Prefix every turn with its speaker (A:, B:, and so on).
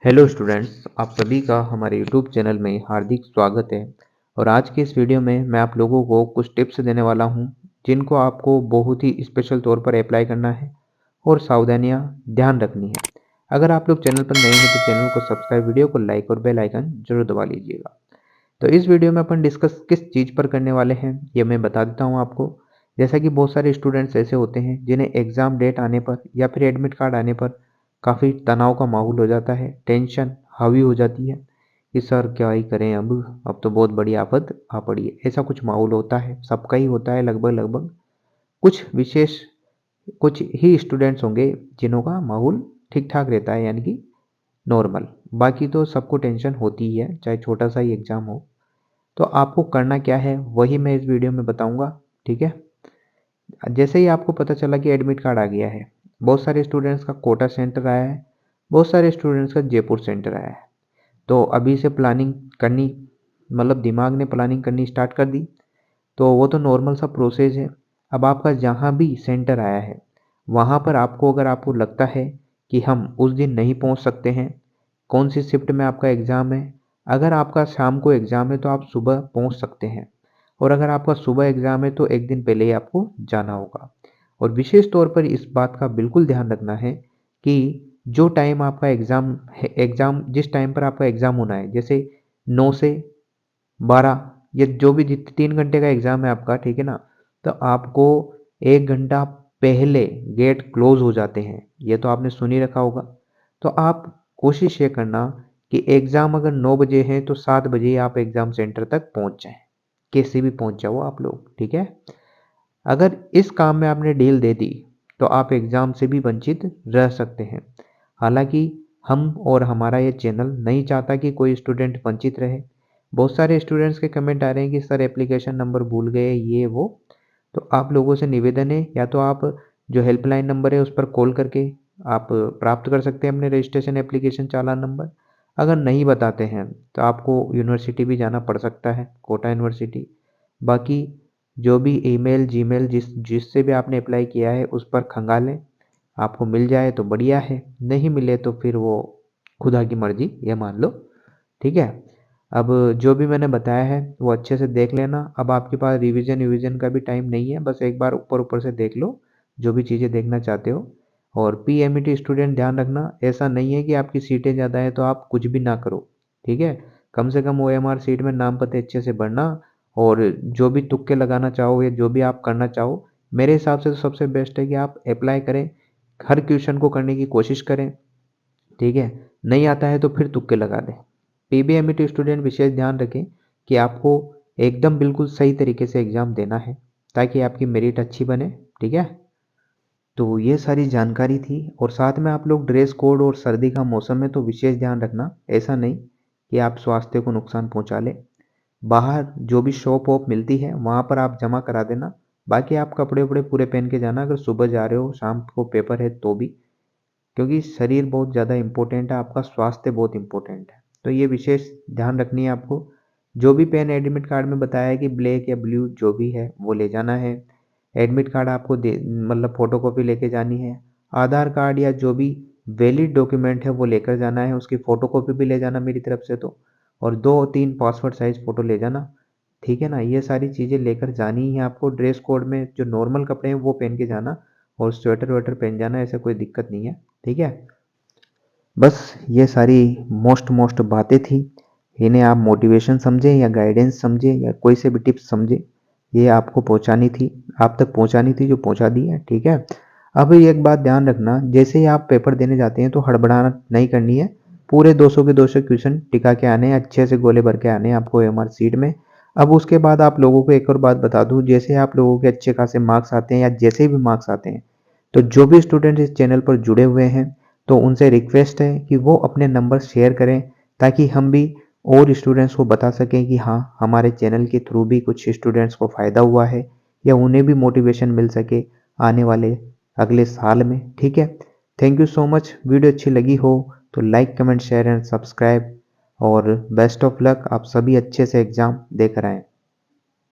A: Hello students, आप सभी का हमारे यूट्यूब चैनल में हार्दिक स्वागत है। और आज के इस वीडियो में मैं आप लोगों को कुछ टिप्स देने वाला हूं जिनको आपको बहुत ही स्पेशल तौर पर अप्लाई करना है और सावधानियां ध्यान रखनी है। अगर आप लोग चैनल पर नए हैं तो चैनल को सब्सक्राइब, वीडियो को लाइक और बेल आइकन जरूर दबा लीजिएगा। तो इस वीडियो में अपन डिस्कस किस चीज़ पर करने वाले हैं ये मैं बता देता हूँ आपको। जैसा कि बहुत सारे स्टूडेंट्स ऐसे होते हैं जिन्हें एग्ज़ाम डेट आने पर या फिर एडमिट कार्ड आने पर काफ़ी तनाव का माहौल हो जाता है, टेंशन हावी हो जाती है कि सर क्या ही करें, अब तो बहुत बड़ी आफत आ पड़ी है। ऐसा कुछ माहौल होता है, सबका ही होता है लगभग लगभग। कुछ विशेष कुछ ही स्टूडेंट्स होंगे जिन्हों का माहौल ठीक ठाक रहता है, यानी कि नॉर्मल। बाकी तो सबको टेंशन होती ही है, चाहे छोटा सा ही एग्ज़ाम हो। तो आपको करना क्या है वही मैं इस वीडियो में बताऊंगा। ठीक है। जैसे ही आपको पता चला कि एडमिट कार्ड आ गया है, बहुत सारे स्टूडेंट्स का कोटा सेंटर आया है, बहुत सारे स्टूडेंट्स का जयपुर सेंटर आया है। तो अभी से प्लानिंग करनी, मतलब दिमाग ने प्लानिंग करनी स्टार्ट कर दी। तो वो तो नॉर्मल सा प्रोसेस है। अब आपका जहाँ भी सेंटर आया है वहाँ पर आपको, अगर आपको लगता है कि हम उस दिन नहीं पहुँच सकते हैं, कौन सी शिफ्ट में आपका एग्ज़ाम है, अगर आपका शाम को एग्ज़ाम है तो आप सुबह पहुँच सकते हैं। और अगर आपका सुबह एग्ज़ाम है तो एक दिन पहले ही आपको जाना होगा। और विशेष तौर पर इस बात का बिल्कुल ध्यान रखना है कि जो टाइम आपका एग्ज़ाम है, जिस टाइम पर आपका एग्ज़ाम होना है, जैसे 9 से 12 या जो भी 3 घंटे का एग्ज़ाम है आपका, ठीक है ना। तो आपको 1 घंटा पहले गेट क्लोज हो जाते हैं, ये तो आपने सुन ही रखा होगा। तो आप कोशिश ये करना कि एग्ज़ाम अगर 9 बजे है तो 7 बजे ही आप एग्ज़ाम सेंटर तक पहुंच जाएं। कैसे भी पहुंच जाओ आप लोग, ठीक है। अगर इस काम में आपने डील दे दी तो आप एग्ज़ाम से भी वंचित रह सकते हैं। हालांकि हम और हमारा ये चैनल नहीं चाहता कि कोई स्टूडेंट वंचित रहे। बहुत सारे स्टूडेंट्स के कमेंट आ रहे हैं कि सर एप्लीकेशन नंबर भूल गए, ये वो। तो आप लोगों से निवेदन है, या तो आप जो हेल्पलाइन नंबर है उस पर कॉल करके आप प्राप्त कर सकते हैं अपने रजिस्ट्रेशन एप्लीकेशन चालान नंबर। अगर नहीं बताते हैं तो आपको यूनिवर्सिटी भी जाना पड़ सकता है, कोटा यूनिवर्सिटी। बाकी जो भी ईमेल जीमेल जिससे भी आपने अप्लाई किया है उस पर खंगालें। आपको मिल जाए तो बढ़िया है, नहीं मिले तो फिर वो खुदा की मर्जी, ये मान लो। ठीक है। अब जो भी मैंने बताया है वो अच्छे से देख लेना। अब आपके पास रिवीजन का भी टाइम नहीं है, बस एक बार ऊपर ऊपर से देख लो जो भी चीज़ें देखना चाहते हो। और पीएमईटी स्टूडेंट ध्यान रखना, ऐसा नहीं है कि आपकी सीटें ज़्यादा है तो आप कुछ भी ना करो। ठीक है। कम से कम ओएमआर सीट में नाम पते अच्छे से भरना। और जो भी तुक्के लगाना चाहो या जो भी आप करना चाहो, मेरे हिसाब से तो सबसे बेस्ट है कि आप अप्लाई करें, हर क्वेश्चन को करने की कोशिश करें। ठीक है। नहीं आता है तो फिर तुक्के लगा दें। पीबीएमईटी स्टूडेंट विशेष ध्यान रखें कि आपको एकदम बिल्कुल सही तरीके से एग्ज़ाम देना है ताकि आपकी मेरिट अच्छी बने। ठीक है। तो ये सारी जानकारी थी। और साथ में आप लोग ड्रेस कोड, और सर्दी का मौसम है तो विशेष ध्यान रखना, ऐसा नहीं कि आप स्वास्थ्य को नुकसान पहुंचा लें। बाहर जो भी शॉप वॉप मिलती है वहाँ पर आप जमा करा देना। बाकी आप कपड़े वपड़े पूरे पहन के जाना, अगर सुबह जा रहे हो, शाम को पेपर है तो भी, क्योंकि शरीर बहुत ज़्यादा इम्पोर्टेंट है, आपका स्वास्थ्य बहुत इम्पोर्टेंट है। तो ये विशेष ध्यान रखनी है आपको। जो भी पेन एडमिट कार्ड में बताया है कि ब्लैक या ब्लू जो भी है वो ले जाना है। एडमिट कार्ड आपको दे, मतलब फ़ोटो कॉपी लेके जानी है। आधार कार्ड या जो भी वैलिड डॉक्यूमेंट है वो लेकर जाना है, उसकी फ़ोटो कॉपी भी ले जाना मेरी तरफ से तो। और 2-3 पासपोर्ट साइज़ फ़ोटो ले जाना। ठीक है ना, ये सारी चीज़ें लेकर जानी ही है आपको। ड्रेस कोड में जो नॉर्मल कपड़े हैं वो पहन के जाना, और स्वेटर वेटर पहन जाना, ऐसा कोई दिक्कत नहीं है। ठीक है। बस ये सारी मोस्ट बातें थी। इन्हें आप मोटिवेशन समझें या गाइडेंस समझें या कोई से भी टिप्स समझें, ये आपको पहुंचानी थी, आप तक पहुंचानी थी, जो पहुंचा दी है। ठीक है। अब एक बात ध्यान रखना, जैसे ही आप पेपर देने जाते हैं तो हड़बड़ाना नहीं करनी है। पूरे 200 के 200 क्वेश्चन टिका के आने हैं, अच्छे से गोले भर के आने हैं आपको एमआर सीट में। अब उसके बाद आप लोगों को एक और बात बता दूं, जैसे आप लोगों के अच्छे खासे मार्क्स आते हैं या जैसे भी मार्क्स आते हैं, तो जो भी स्टूडेंट इस चैनल पर जुड़े हुए हैं तो उनसे रिक्वेस्ट है कि वो अपने नंबर शेयर करें, ताकि हम भी और स्टूडेंट्स को बता सकें कि हाँ, हमारे चैनल के थ्रू भी कुछ स्टूडेंट्स को फ़ायदा हुआ है, या उन्हें भी मोटिवेशन मिल सके आने वाले अगले साल में। ठीक है। Thank you so much. Video अच्छी लगी हो तो like, comment, share and subscribe. और बेस्ट ऑफ लक, आप सभी अच्छे से एग्ज़ाम देकर आएँ।